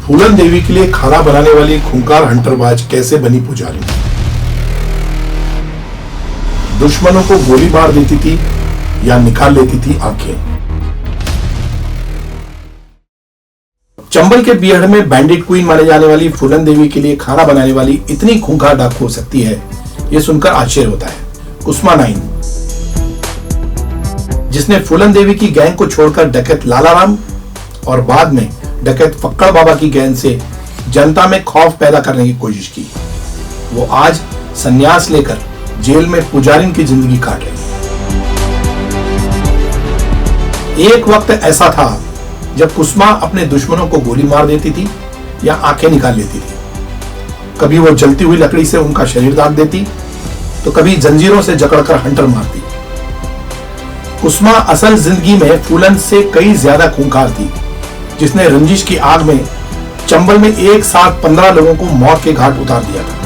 फूलन देवी के लिए खाना बनाने वाली खूंखार हंटरबाज कैसे बनी पुजारी? दुश्मनों को गोली मार देती थी या निकाल लेती थी आंखें। चंबल के बीहड़ में बैंडिट क्वीन माने जाने वाली फूलन देवी के लिए खाना बनाने वाली इतनी खूंखार डाकू हो सकती है, यह सुनकर आश्चर्य होता है। कुसमा 9, जिसने फूलन देवी की गैंग को छोड़कर डकैत लालाराम और बाद में डकैत फक्कड़ बाबा की गैंग से जनता में खौफ पैदा करने की कोशिश की, वो आज संन्यास लेकर जेल में पुजारिन की जिंदगी काट रही है। एक वक्त ऐसा था जब कुसमा अपने दुश्मनों को गोली मार देती थी या आंखें निकाल लेती थी। कभी वो जलती हुई लकड़ी से उनका शरीर दाग देती, तो कभी जंजीरों से जकड़कर हंटर मारती। कुसमा असल जिंदगी में फूलन से कई ज्यादा खूंखार थी, जिसने रंजिश की आग में चंबल में एक साथ 15 लोगों को मौत के घाट उतार दिया था।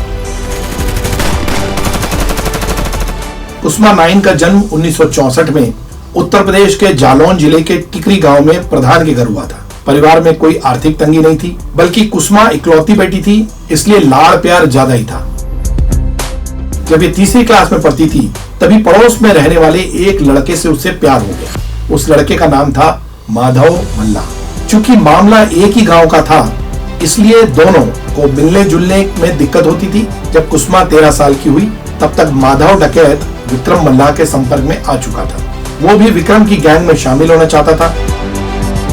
कुसमा 9 का जन्म 1964 में उत्तर प्रदेश के जालौन जिले के टिकरी गांव में प्रधान के घर हुआ था। परिवार में कोई आर्थिक तंगी नहीं थी, बल्कि कुसमा इकलौती बेटी थी, इसलिए लाड़ प्यार ज्यादा ही था। जब ये तीसरी क्लास में पढ़ती थी, तभी पड़ोस में रहने वाले एक लड़के से उससे प्यार हो गया। उस लड़के का नाम था माधव मल्ला। चूंकि मामला एक ही गांव का था, इसलिए दोनों को मिलने जुलने में दिक्कत होती थी। जब कुसमा 13 साल की हुई, तब तक माधव डकैत विक्रम मल्ला के संपर्क में आ चुका था। वो भी विक्रम की गैंग में शामिल होना चाहता था।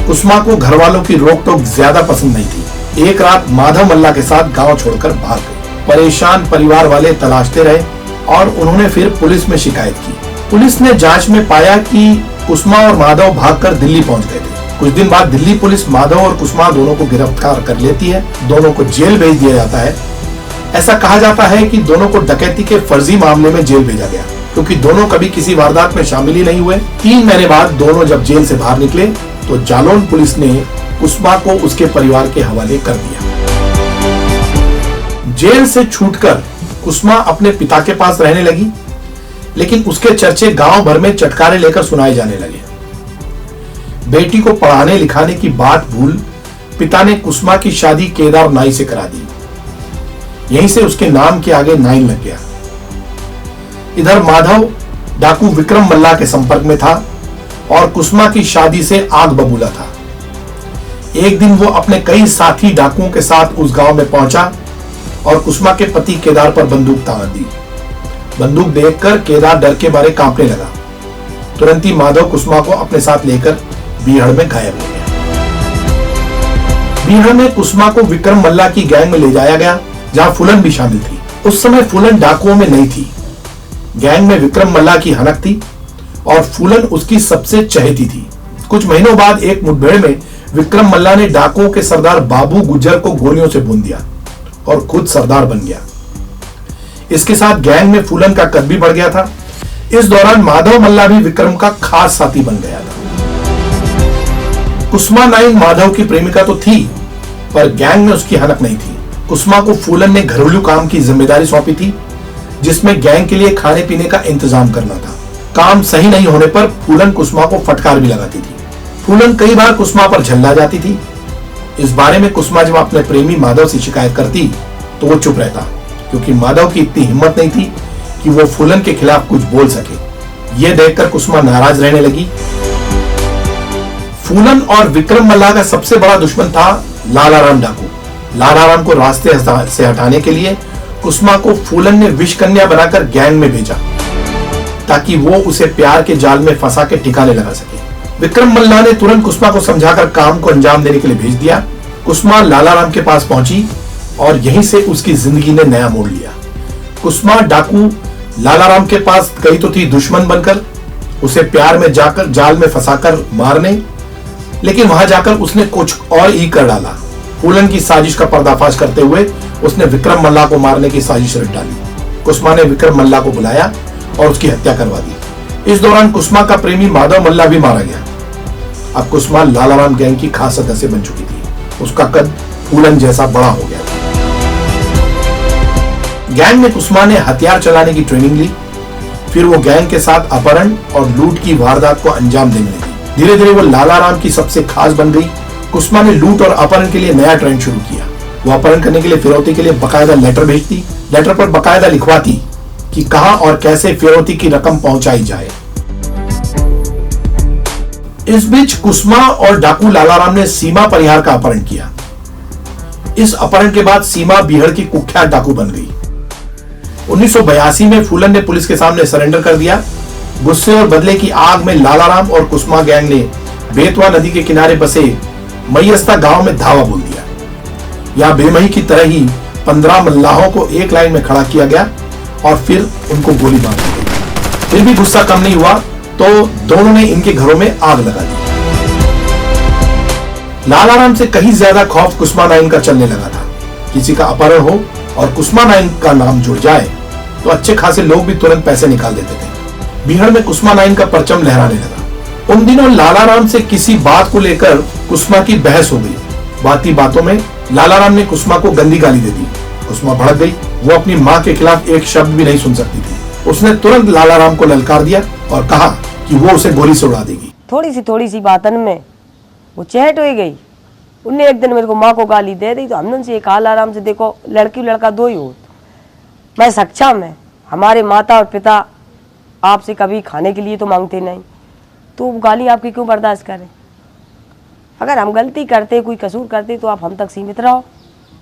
कुसमा को घर वालों की रोक टोक ज्यादा पसंद नहीं थी। एक रात माधव मल्ला के साथ गांव छोड़कर भाग गई। परेशान परिवार वाले तलाशते रहे और उन्होंने फिर पुलिस में शिकायत की। पुलिस ने जांच में पाया कि कुसमा और माधव भागकर दिल्ली पहुंच गए थे। कुछ दिन बाद दिल्ली पुलिस माधव और कुसमा दोनों को गिरफ्तार कर लेती है। दोनों को जेल भेज दिया जाता है। ऐसा कहा जाता है कि दोनों को डकैती के फर्जी मामले में जेल भेजा गया, क्योंकि दोनों कभी किसी वारदात में शामिल ही नहीं हुए। 3 महीने बाद दोनों जब जेल से बाहर निकले, तो जालौन पुलिस ने कुसमा को उसके परिवार के हवाले कर दिया। जेल से छूटकर कुसमा अपने पिता के पास रहने लगी, लेकिन उसके चर्चे गांव भर में चटकारे लेकर सुनाए जाने लगे। बेटी को पढ़ाने लिखाने की बात भूल पिता ने कुसमा की शादी केदार नाई से करा दी। यहीं से उसके नाम के आगे 9 लग गया। इधर माधव डाकू विक्रम मल्ला के संपर्क में था और कुसमा की शादी से आग बबूला था। एक दिन वो अपने कई साथी डाकुओं के साथ उस गांव में पहुंचा और कुसमा के पति केदार पर बंदूक तान दी। बंदूक देखकर केदार डर के मारे कांपने लगा। तुरंत ही माधव कुसमा को अपने साथ लेकर बीहड़ में गायब हो गया। बीहड़ में कुसमा को विक्रम मल्ला की गैंग में ले जाया गया, जहां फूलन भी शामिल थी। उस समय फूलन डाकुओं में नहीं थी। गैंग में विक्रम मल्ला की हनक थी और फूलन उसकी सबसे चहेती थी। कुछ महीनों बाद एक मुठभेड़ में विक्रम मल्ला ने डाकुओं के सरदार बाबू गुज्जर को गोलियों से भून दिया और खुद सरदार बन गया। इसके साथ गैंग में फूलन का कद भी बढ़ गया था। इस दौरान माधव मल्ला भी विक्रम का खास साथी बन गया था। कुसमा 9 माधव की प्रेमिका तो थी, पर गैंग में उसकी हनक नहीं थी। कुसमा को फूलन ने घरेलू काम की जिम्मेदारी सौंपी थी, जिसमें गैंग के लिए खाने पीने का इंतजाम करना था। काम सही नहीं होने पर फूलन कुसमा को फटकार भी लगाती थी। फूलन कई बार कुसमा पर झल्ला जाती थी। इस बारे में कुसमा जब अपने प्रेमी माधव से शिकायत करती, तो वो चुप रहता, क्योंकि माधव की इतनी हिम्मत नहीं थी कि वो फूलन के खिलाफ कुछ बोल सके। यह देखकर कुसमा नाराज रहने लगी। फूलन और विक्रम मल्ला का सबसे बड़ा दुश्मन था लालाराम डाकू। लालाराम को रास्ते से हटाने के लिए कुसमा को फूलन ने विष कन्या बनाकर गैंग में भेजा, ताकि वो उसे प्यार के जाल में फंसा के ठिकाने लगा सके। विक्रम मल्ला ने तुरंत कुसमा को समझाकर काम को अंजाम देने के लिए भेज दिया। कुसमा लालाराम के पास पहुंची और यहीं से उसकी जिंदगी ने नया मोड़ लिया। कुसमा डाकू लालाराम के पास गई तो थी दुश्मन बनकर, उसे प्यार में जाकर जाल में फंसाकर मारने, लेकिन वहां जाकर उसने कुछ और ही कर डाला। फूलन की साजिश का पर्दाफाश करते हुए उसने विक्रम मल्ला को मारने की साजिश रच डाली। कुसमा ने विक्रम मल्ला को बुलाया और उसकी हत्या करवा दी। इस दौरान कुसमा का प्रेमी माधव मल्ला भी मारा गया। अब कुसमा लालाराम गैंग की खास सदस्य बन चुकी थी। उसका कद फूलन जैसा बड़ा हो गया था। गैंग में कुसमा ने हथियार चलाने की ट्रेनिंग ली। फिर वो गैंग के साथ अपहरण और लूट की वारदात को अंजाम देने लगी। धीरे धीरे वो लालाराम की सबसे खास बन गई कुसमा ने लूट और अपहरण के लिए नया ट्रेंड शुरू किया। वो अपहरण करने के लिए फिरौती के लिए बकायदा लेटर भेजती, लेटर पर बकायदा लिखवाती कि कहां और कैसे फिरौती की रकम पहुंचाई जाए। इस बीच कुसमा और डाकू लालाराम ने सीमा परिहार का अपहरण किया। इस अपहरण के बाद सीमा बिहार की कुख्यात डाकू बन गई। 1982 में फूलन ने पुलिस के सामने सरेंडर कर दिया। गुस्से और बदले की आग में लालाराम और कुसमा गैंग ने बेतवा नदी के किनारे बसे मैयस्ता गांव में धावा बोल दिया। यहां बेमही की तरह ही 15 मल्लाहों को एक लाइन में खड़ा किया गया और फिर उनको गोली मार दी गई। फिर भी गुस्सा कम नहीं हुआ तो दोनों ने इनके घरों में आग लगा दी। लालाराम से कहीं ज्यादा खौफ कुसमा नाइन का चलने लगा था। किसी का अपहरण हो और कुसमा नाइन का नाम जुड़ जाए तो अच्छे खासे लोग भी तुरंत पैसे निकाल देते थे। बिहार में कुसमा नाइन का परचम लहराने लगा। उन दिनों लालाराम से किसी बात को लेकर कुसमा की बहस हो गई। बाती बातों में लालाराम ने कुसमा को गंदी गाली दे दी। कुसमा भड़क गई। वो अपनी माँ के खिलाफ एक शब्द भी नहीं सुन सकती थी। उसने तुरंत लालाराम को ललकार दिया और कहा कि वो उसे गोली से उड़ा देगी। थोड़ी सी बातन में वो चहट हो गई। उनने एक दिन मेरे को माँ को गाली दे दी तो हमने उनसे एक लालाराम से, देखो लड़की लड़का दो ही हो, मैं सक्षम है, हमारे माता और पिता आपसे कभी खाने के लिए तो मांगते नहीं, तो गाली आपकी क्यों बर्दाश्त करें। अगर हम गलती करते, कोई कसूर करते तो आप हम तक सीमित रहो,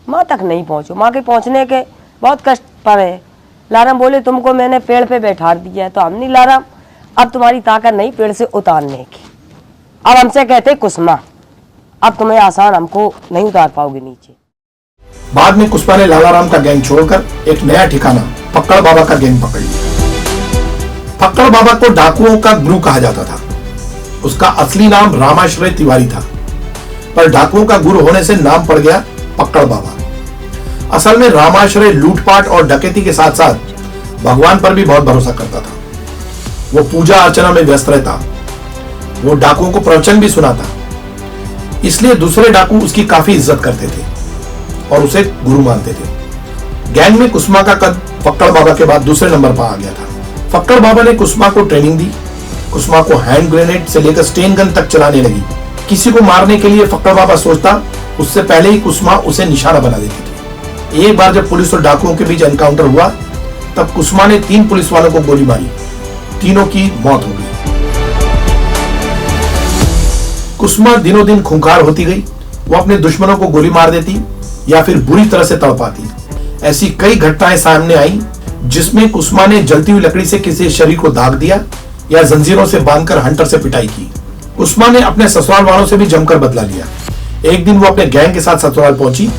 माँ तक नहीं पहुँचो। माँ के पहुँचने के बहुत कष्ट पर है। लाराम बोले तुमको मैंने पेड़ पे बैठा दिया है, तो हमने लाराम अब तुम्हारी ताकत नहीं पेड़ से उतारने की। अब हमसे कहते कुसमा, अब तुम्हें आसान हमको नहीं उतार पाओगे नीचे। बाद में कुसमा ने लालाराम का गैंग छोड़कर एक नया ठिकाना फक्कड़ बाबा का गैंग पकड़ लिया। फक्कड़ बाबा को डाकुओं का गुरु कहा जाता था। उसका असली नाम रामाश्रय तिवारी था, पर डाकुओं का गुरु होने से नाम पड़ गया फक्कड़ बाबा। असल में रामाश्रय लूटपाट और डकैती के साथ साथ भगवान पर भी बहुत भरोसा करता था। वो पूजा अर्चना में व्यस्त रहता। वो डाकुओं को प्रवचन भी सुनाता, इसलिए दूसरे डाकू उसकी काफी इज्जत करते थे और उसे गुरु मानते थे। गैंग में कुसमा का कद फक्कड़ बाबा के बाद दूसरे नंबर पर आ गया था। फक्कड़ बाबा ने कुसमा को ट्रेनिंग दी। कुसमा को हैंड ग्रेनेड से लेकर स्टेन गन तक चलाने लगी। किसी को मारने के लिए फक्कड़ बाबा सोचता, उससे पहले ही कुसमा उसे निशाना बना देती थी। एक बार जब पुलिस और डाकुओं के बीच एनकाउंटर हुआ, तब कुसमा ने 3 पुलिस वालों को गोली मारी। तीनों की मौत हो गई। कुसमा दिनों दिन खूंखार होती गई। वो अपने दुश्मनों को गोली मार देती या फिर बुरी तरह से तड़पाती। ऐसी कई घटनाएं सामने आई जिसमें कुसमा ने जलती हुई लकड़ी से किसी शरीर को दाग दिया या जंजीरों से बांधकर हंटर से पिटाई की। कुसमा ने अपने ससुराल वालों से भी जमकर बदला लिया। एक दिन वो अपने गैंग के साथ ससुराल पहुंची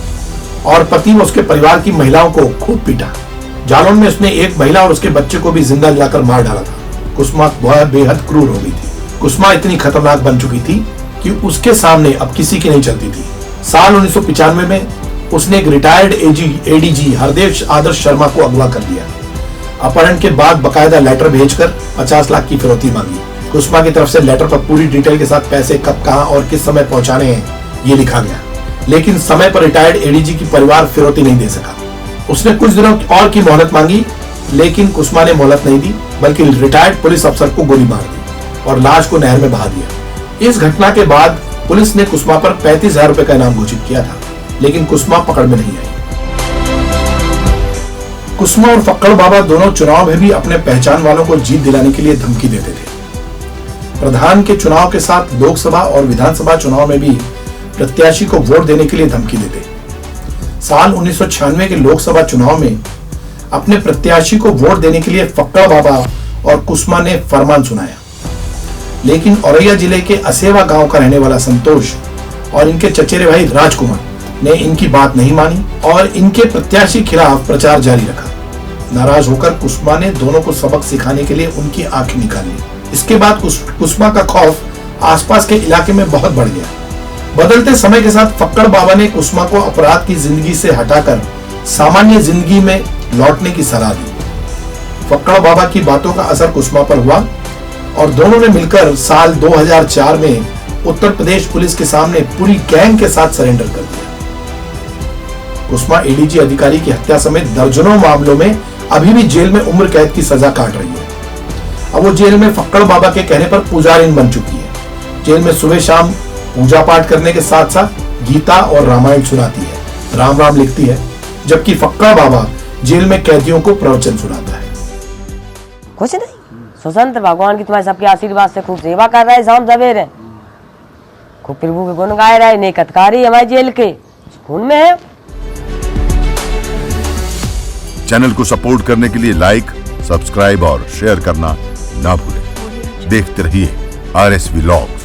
और पति व उसके परिवार की महिलाओं को खूब पीटा। जालौन में उसने एक महिला और उसके बच्चे को भी जिंदा जलाकर मार डाला था। कुसमा बेहद क्रूर हो गई थी। कुसमा इतनी खतरनाक बन चुकी थी कि उसके सामने अब किसी की नहीं चलती थी। साल 1995 में उसने एक रिटायर्ड एडीजी हरदेव आदर्श शर्मा को अगवा कर दिया। अपहरण के बाद बकायदा लेटर भेजकर 50 लाख की फिरौती मांगी। कुसमा की तरफ से लेटर पर पूरी डिटेल के साथ पैसे कब, कहां और किस समय पहुंचाने हैं ये लिखा गया, लेकिन समय पर रिटायर्ड एडीजी की परिवार फिरौती नहीं दे सका। उसने कुछ दिनों और की मोहलत मांगी, लेकिन कुसमा ने मोहलत नहीं दी, बल्कि रिटायर्ड पुलिस अफसर को गोली मार दी और लाश को नहर में बहा दिया। इस घटना के बाद पुलिस ने कुसमा पर 35,000 रुपए का इनाम घोषित किया था, लेकिन कुसमा पकड़ में नहीं आई। कुसमा और फक्कड़ बाबा दोनों चुनाव में भी अपने पहचान वालों को जीत दिलाने के लिए धमकी देते थे। प्रधान के चुनाव के साथ लोकसभा और विधानसभा चुनाव में भी प्रत्याशी को वोट देने के लिए धमकी देते। साल 1996 के लोकसभा चुनाव में अपने प्रत्याशी को वोट देने के लिए फक्कड़ बाबा और कुसमा ने फरमान सुनाया, लेकिन औरैया जिले के असेवा गांव का रहने वाला संतोष और इनके चचेरे भाई राजकुमार ने इनकी बात नहीं मानी और इनके प्रत्याशी खिलाफ प्रचार जारी रखा। नाराज होकर कुसमा ने दोनों को सबक सिखाने के लिए उनकी आंखें निकाली। इसके बाद कुसमा का खौफ आसपास के इलाके में बहुत बढ़ गया। बदलते समय के साथ फक्कड़ बाबा ने कुसमा को अपराध की जिंदगी से हटाकर सामान्य जिंदगी में लौटने की सलाह दी। फक्कड़ बाबा की बातों का असर कुसमा पर हुआ और दोनों ने मिलकर साल 2004 में उत्तर प्रदेश पुलिस के सामने पूरी गैंग के साथ सरेंडर कर दिया। कुसमा एडीजी अधिकारी की हत्या समेत दर्जनों मामलों में अभी भी जेल में उम्र कैद की सजा काट रही है। अब वो जेल में फक्कड़ बाबा के कहने पर पुजारिन बन चुकी है। जेल में सुबह शाम पूजा पाठ करने के साथ साथ गीता और रामायण सुनाती है, राम राम लिखती है, जबकि फक्का बाबा जेल में कैदियों को प्रवचन सुनाता है। कुछ नहीं, स्वतंत्र भगवान की तुम्हारे सबके आशीर्वाद से खूब सेवा कर रहा है, शाम सवेरे खूब प्रभु के गुण गा रहा है, नेकतकारी हमारे जेल के खून में है। चैनल को सपोर्ट करने के लिए लाइक, सब्सक्राइब और शेयर करना ना भूलें। देखते रहिए RS Vlog।